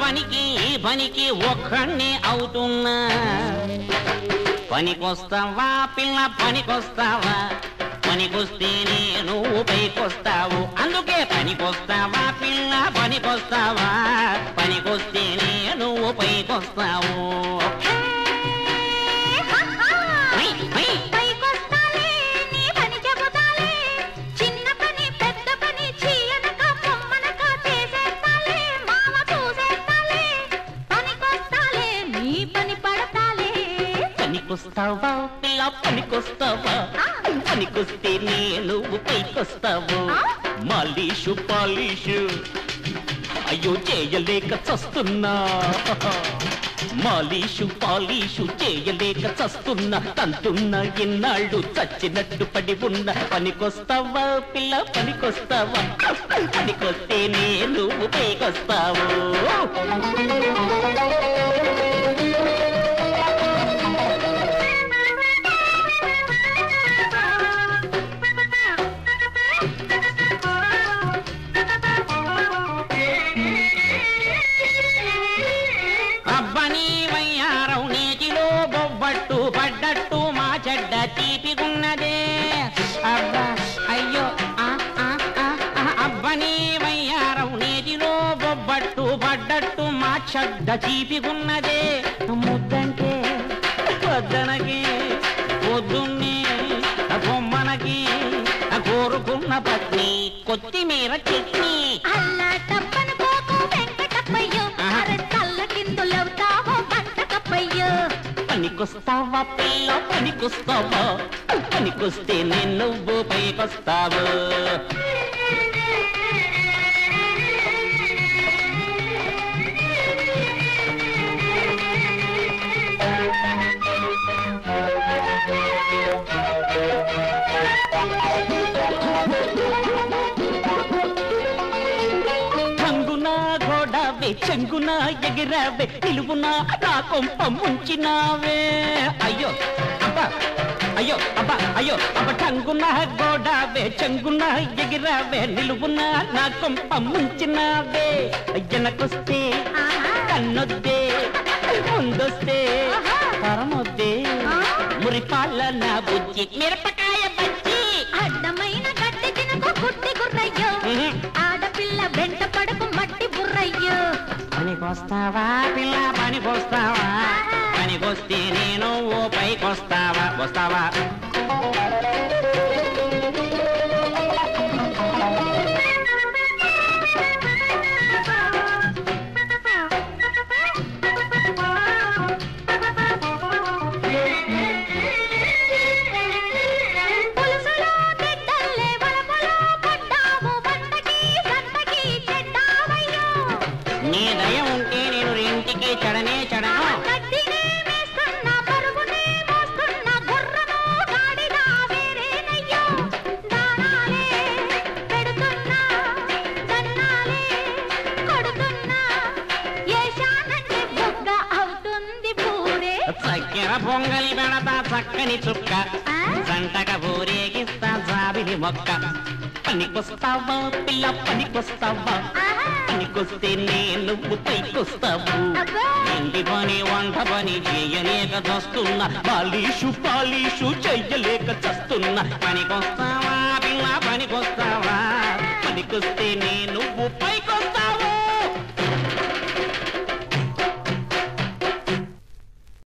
పనికి ఈ పనికి ఒక్కడినే అవుతున్నా పనికొస్తావా పిల్ల పనికొస్తావా పనికొస్తేనే నువ్వు పైకొస్తావు అందుకే పనికొస్తావా పిల్ల పనికొస్తావా పనికొస్తేనే నువ్వు పైకొస్తావు పనికొస్తావా పిల్ల పనికొస్తావా పనికొస్తే నువ్వు పైకొస్తావు మాలీషు పాలీషు అయ్యో చేయలేక చస్తున్నా మాలీషు పాలీషు చేయలేక చస్తున్నా తంతున్నా ఎన్నాళ్ళు చచ్చినట్టు పడి ఉన్న పనికొస్తావా పిల్ల పనికొస్తావా పనికొస్తే నువ్వు పైకొస్తావు పడ్డట్టు మా చెడ్డ తీపిగున్నదే అబ్బా అయ్యో అబ్బని వయ్యారం నేటిలో బొబ్బట్టు పడ్డట్టు మా చెడ్డ తీపిగున్నదే ముద్దంటే పొద్దనకి పొద్దున్నే బొమ్మనకి కోరుకున్న పత్ని కొత్తిమీర చట్నీ అల్లా టప్పని పోకు వెంకటప్పయ్యో తల్ల కిందులవుతావో బంటకప్పయ్యో పనికొస్తావా పిల్ల పనికొస్తావా పనికొస్తే నువ్వు పైకొస్తావు రంగునా గోడావే చెంగునా ఎగిరావే నిలువునా నా కొంప ముంచినావే అయ్యో అబ్బా అయ్యో అబ్బా అయ్యో అబ్బ టంగునా గోడావే చెంగునా ఎగిరావే నిలువునా నా కొంప ముంచినావే వెనకొస్తే కన్నొద్దే ముందొస్తే పరమొద్దే మురిపాల నా బుజ్జి మిరపకాయ బజ్జి అడ్డమైన గడ్డి తినకు గుడ్డి గుర్రయ్యో ఆడపిల్ల వెంట పడకు మట్టి బుర్రయ్యో పనికొస్తావా పిల్ల పనికొస్తావా పనికొస్తే నువ్వు పైకొస్తావా వస్తావా నీ దయ ఉంటే నేను ఇంటికి చెడనే చెడను చక్కెర పొంగలి పెడతా చక్కని చుక్క సంటక ఊరేగిస్తా జాబిలి మొక్క పనికొస్తావా పిల్ల పనికొస్తావా పనికొస్తే నువ్వు పైకొస్తావు ఇంటి పని వంట పని చేయలేక చస్తున్నా పాలీషు పాలీషు చెయ్యలేక చస్తున్నా పనికొస్తావా పిల్ల పనికొస్తావా పనికొస్తే నువ్వు పైకొస్తావా